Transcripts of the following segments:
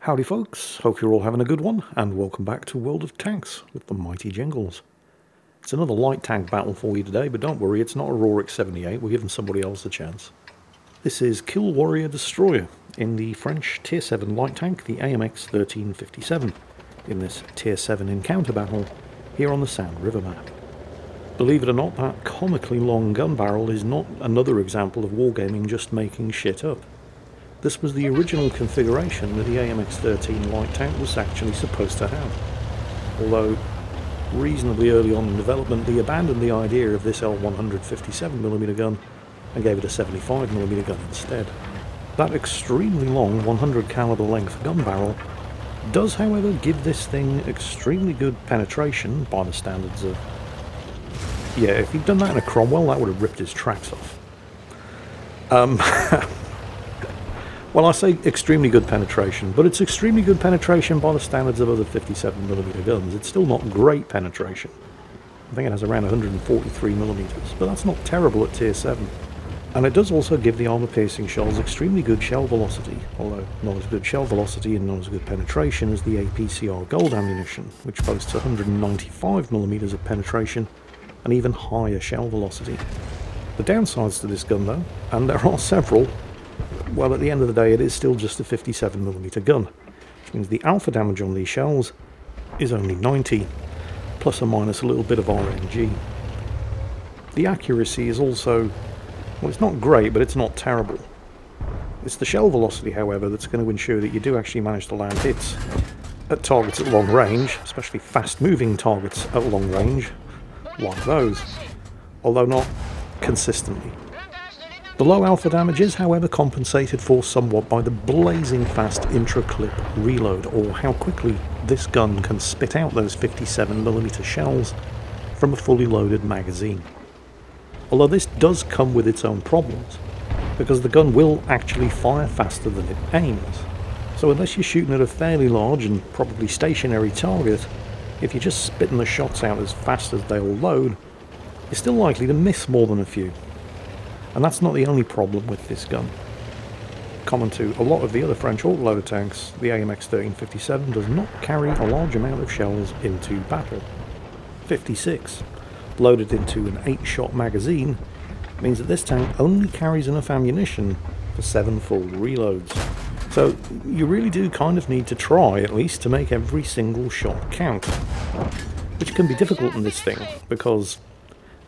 Howdy folks, hope you're all having a good one, and welcome back to World of Tanks with the Mighty Jingles. It's another light tank battle for you today, but don't worry, it's not a Rorik 78, we're giving somebody else a chance. This is Kill Warrior Destroyer in the French Tier 7 light tank, the AMX 1357, in this Tier 7 encounter battle here on the Sound River map. Believe it or not, that comically long gun barrel is not another example of wargaming just making shit up. This was the original configuration that the AMX-13 light tank was actually supposed to have. Although, reasonably early on in development, they abandoned the idea of this L100 57mm gun and gave it a 75mm gun instead. That extremely long 100 caliber length gun barrel does, however, give this thing extremely good penetration by the standards of... Yeah, if he'd done that in a Cromwell, that would have ripped his tracks off. Well, I say extremely good penetration, but it's extremely good penetration by the standards of other 57mm guns. It's still not great penetration. I think it has around 143mm, but that's not terrible at Tier 7. And it does also give the armor-piercing shells extremely good shell velocity, although not as good shell velocity and not as good penetration as the APCR Gold ammunition, which boasts 195mm of penetration and even higher shell velocity. The downsides to this gun, though, and there are several, well, at the end of the day, it is still just a 57mm gun, which means the alpha damage on these shells is only 90, plus or minus a little bit of RNG. The accuracy is also, well, it's not great, but it's not terrible. It's the shell velocity, however, that's going to ensure that you do actually manage to land hits at targets at long range, especially fast-moving targets at long range, like those, although not consistently. The low alpha damage is, however, compensated for somewhat by the blazing fast intra-clip reload, or how quickly this gun can spit out those 57mm shells from a fully loaded magazine. Although this does come with its own problems, because the gun will actually fire faster than it aims. So unless you're shooting at a fairly large and probably stationary target, if you're just spitting the shots out as fast as they'll load, you're still likely to miss more than a few. And that's not the only problem with this gun. Common to a lot of the other French autoloader tanks, the AMX 1357 does not carry a large amount of shells into battle. 56, loaded into an 8-shot magazine, means that this tank only carries enough ammunition for 7 full reloads. So you really do kind of need to try, at least, to make every single shot count. Which can be difficult in this thing, because,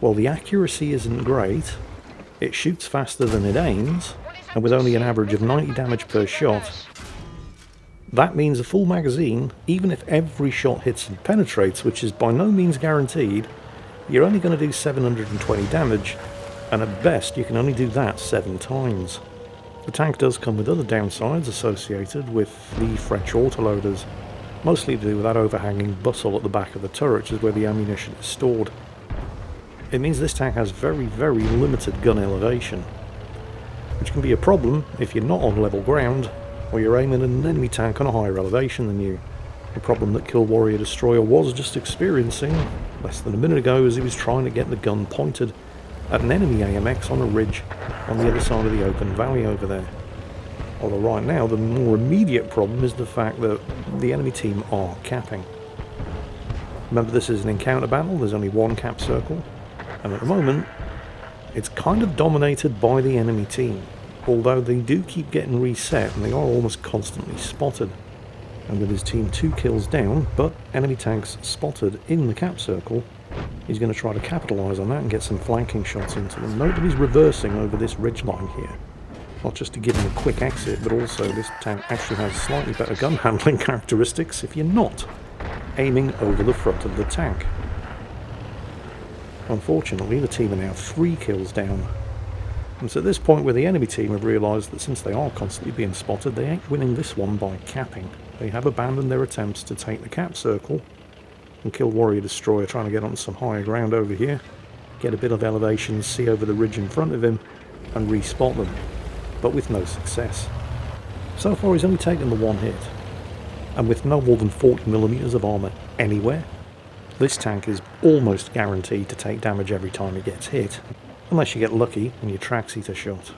well, the accuracy isn't great. It shoots faster than it aims, and with only an average of 90 damage per shot, that means a full magazine, even if every shot hits and penetrates, which is by no means guaranteed, you're only going to do 720 damage, and at best you can only do that 7 times. The tank does come with other downsides associated with the French autoloaders, mostly to do with that overhanging bustle at the back of the turret, which is where the ammunition is stored. It means this tank has very, very limited gun elevation, which can be a problem if you're not on level ground, or you're aiming at an enemy tank on a higher elevation than you. A problem that Kill Warrior Destroyer was just experiencing less than a minute ago as he was trying to get the gun pointed at an enemy AMX on a ridge on the other side of the open valley over there. Although right now the more immediate problem is the fact that the enemy team are capping. Remember, this is an encounter battle, there's only one cap circle. And at the moment, it's kind of dominated by the enemy team, although they do keep getting reset and they are almost constantly spotted. And with his team 2 kills down, but enemy tanks spotted in the cap circle, he's going to try to capitalise on that and get some flanking shots into them. Note that he's reversing over this ridge line here, not just to give him a quick exit, but also this tank actually has slightly better gun handling characteristics if you're not aiming over the front of the tank. Unfortunately, the team are now 3 kills down. And it's at this point where the enemy team have realised that since they are constantly being spotted, they ain't winning this one by capping. They have abandoned their attempts to take the cap circle and Kill Warrior Destroyer trying to get onto some higher ground over here, get a bit of elevation, see over the ridge in front of him, and re-spot them, but with no success. So far he's only taken the 1 hit, and with no more than 40mm of armour anywhere, this tank is almost guaranteed to take damage every time it gets hit, unless you get lucky and your tracks eat a shot.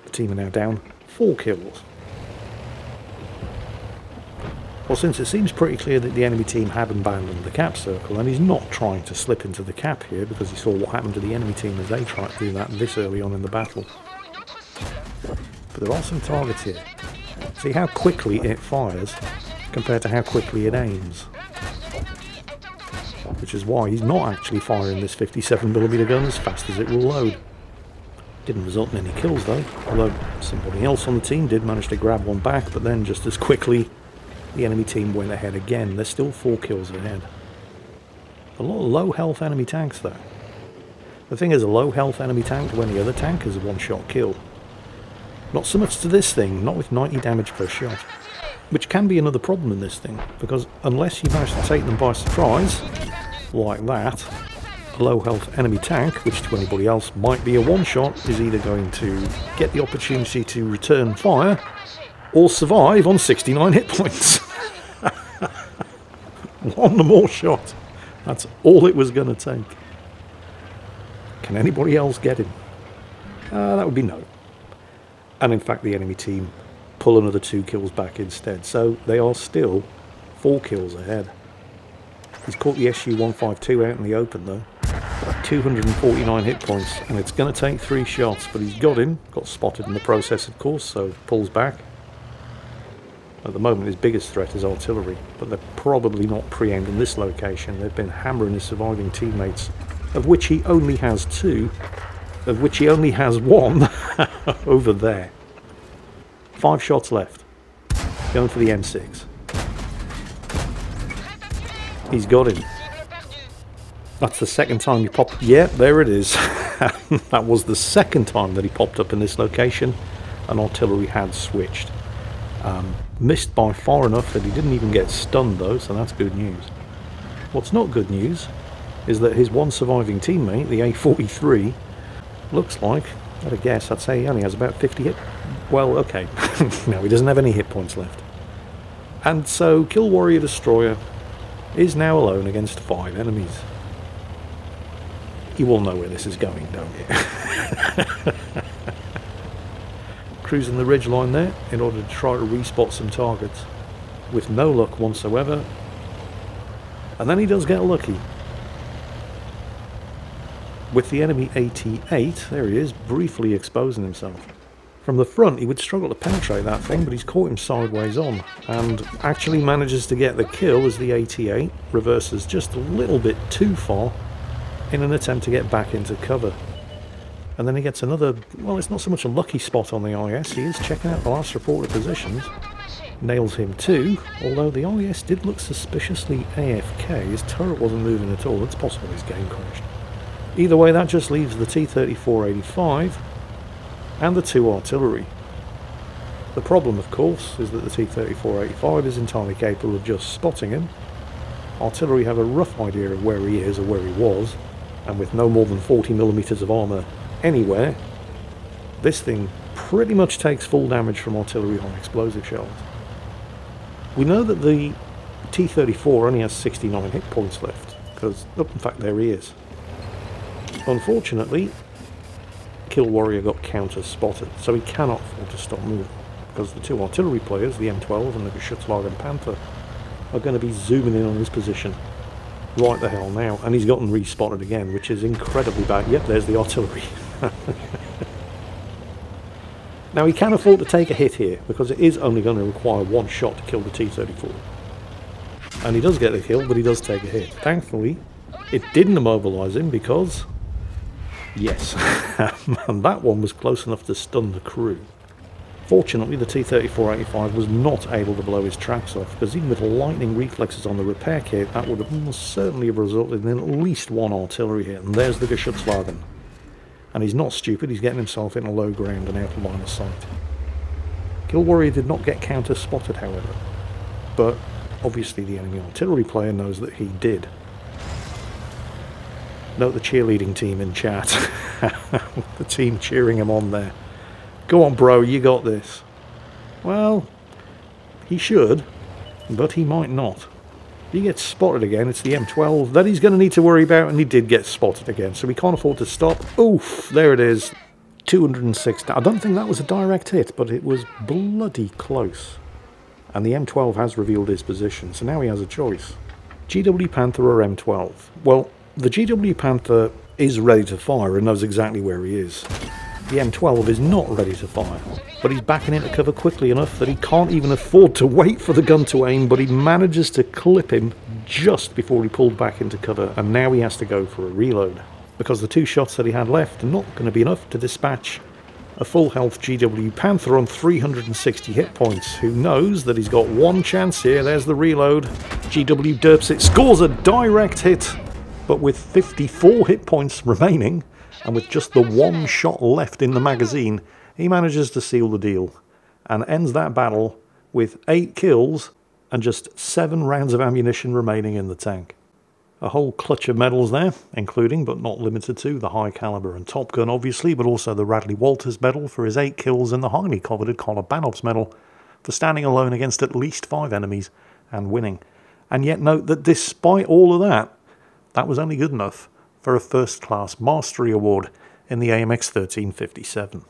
The team are now down 4 kills. Well, since it seems pretty clear that the enemy team had abandoned the cap circle, and he's not trying to slip into the cap here because he saw what happened to the enemy team as they tried to do that this early on in the battle. But there are some targets here. See how quickly it fires compared to how quickly it aims. Which is why he's not actually firing this 57mm gun as fast as it will load. Didn't result in any kills though, although somebody else on the team did manage to grab one back, but then just as quickly the enemy team went ahead again. They're still 4 kills ahead. A lot of low health enemy tanks though. The thing is, a low health enemy tank to any other tank is a one-shot kill. Not so much to this thing, not with 90 damage per shot. Which can be another problem in this thing, because unless you manage to take them by surprise, like that, a low health enemy tank, which to anybody else might be a one-shot, is either going to get the opportunity to return fire, or survive on 69 hit points. One more shot. That's all it was going to take. Can anybody else get him? That would be no. And in fact the enemy team pull another 2 kills back instead, so they are still 4 kills ahead. He's caught the SU-152 out in the open though. 249 hit points, and it's going to take 3 shots, but he's got him. Got spotted in the process of course, so pulls back. At the moment his biggest threat is artillery, but they're probably not pre-aimed in this location. They've been hammering his surviving teammates, of which he only has 2, of which he only has 1 over there. 5 shots left. Going for the M6. He's got him. That's the second time he popped. Yeah, there it is. That was the second time that he popped up in this location, and artillery had switched. Missed by far enough that he didn't even get stunned though, so that's good news. What's not good news is that his one surviving teammate, the A43, looks like, at a guess, I'd say he only has about 50 hit. Well, okay. No, he doesn't have any hit points left. And so, Kill Warrior Destroyer is now alone against 5 enemies. You all know where this is going, don't you? Cruising the ridgeline there in order to try to respot some targets, with no luck whatsoever. And then he does get lucky. With the enemy 88, there he is, briefly exposing himself. From the front he would struggle to penetrate that thing, but he's caught him sideways on, and actually manages to get the kill as the 88 reverses just a little bit too far in an attempt to get back into cover. And then he gets another, well, it's not so much a lucky spot on the IS, he is checking out the last reported positions. Nails him too, although the IS did look suspiciously AFK, his turret wasn't moving at all, it's possible his game crashed. Either way, that just leaves the T-34-85 and the 2 artillery. The problem, of course, is that the T-34-85 is entirely capable of just spotting him. Artillery have a rough idea of where he is or where he was, and with no more than 40mm of armour anywhere, this thing pretty much takes full damage from artillery high explosive shells. We know that the T-34 only has 69 hit points left, because, oh, in fact, there he is. Unfortunately, Kill Warrior got counter-spotted, so he cannot afford to stop moving, because the 2 artillery players, the M12 and the Geschützwagen Panther, are going to be zooming in on his position right the hell now, and he's gotten respotted again, which is incredibly bad. Yep, there's the artillery. Now he can afford to take a hit here, because it is only going to require 1 shot to kill the T-34. And he does get the kill, but he does take a hit. Thankfully, it didn't immobilise him, because yes, and that one was close enough to stun the crew. Fortunately, the T-34-85 was not able to blow his tracks off, because even with lightning reflexes on the repair kit, that would have almost certainly have resulted in at least 1 artillery hit. And there's the Geschützwagen. And he's not stupid, he's getting himself in a low ground and out of line of sight. Kill Warrior did not get counter-spotted, however, but obviously the enemy artillery player knows that he did. Note the cheerleading team in chat. The team cheering him on there. Go on, bro, you got this. Well, he should, but he might not. He gets spotted again, it's the M12 that he's going to need to worry about, and he did get spotted again, so he can't afford to stop. Oof, there it is. 206. I don't think that was a direct hit, but it was bloody close. And the M12 has revealed his position, so now he has a choice. GW Panther or M12? Well, the GW Panther is ready to fire and knows exactly where he is. The M12 is not ready to fire, but he's backing into cover quickly enough that he can't even afford to wait for the gun to aim, but he manages to clip him just before he pulled back into cover, and now he has to go for a reload, because the 2 shots that he had left are not going to be enough to dispatch a full health GW Panther on 360 hit points, who knows that he's got one chance here. There's the reload. GW derps it, scores a direct hit, but with 54 hit points remaining, and with just the 1 shot left in the magazine, he manages to seal the deal, and ends that battle with 8 kills and just 7 rounds of ammunition remaining in the tank. A whole clutch of medals there, including, but not limited to, the High Caliber and Top Gun obviously, but also the Radley Walters medal for his 8 kills and the highly coveted Kolobanov's medal for standing alone against at least 5 enemies and winning. And yet note that despite all of that, that was only good enough for a first-class mastery award in the AMX 1357.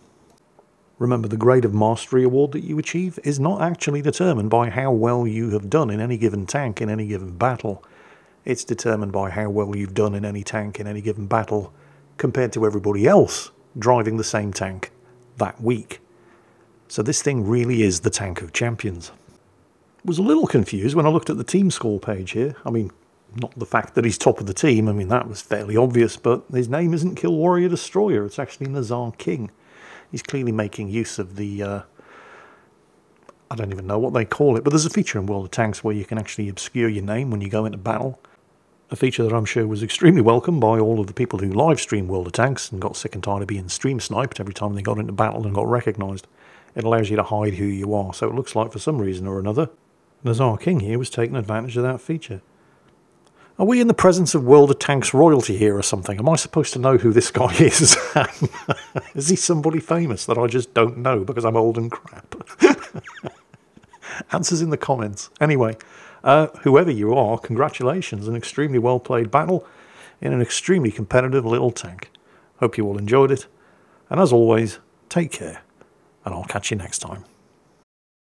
Remember, the grade of mastery award that you achieve is not actually determined by how well you have done in any given tank in any given battle. It's determined by how well you've done in any tank in any given battle compared to everybody else driving the same tank that week. So this thing really is the tank of champions. Was a little confused when I looked at the team score page here. I mean, not the fact that he's top of the team, I mean that was fairly obvious, but his name isn't Kill Warrior Destroyer, it's actually Nazar King. He's clearly making use of the, I don't even know what they call it, but there's a feature in World of Tanks where you can actually obscure your name when you go into battle. A feature that I'm sure was extremely welcome by all of the people who live stream World of Tanks and got sick and tired of being stream sniped every time they got into battle and got recognised. It allows you to hide who you are, so it looks like for some reason or another, Nazar King here was taking advantage of that feature. Are we in the presence of World of Tanks royalty here or something? Am I supposed to know who this guy is? Is he somebody famous that I just don't know because I'm old and crap? Answers in the comments. Anyway, whoever you are, congratulations. An extremely well played battle in an extremely competitive little tank. Hope you all enjoyed it. And as always, take care. And I'll catch you next time.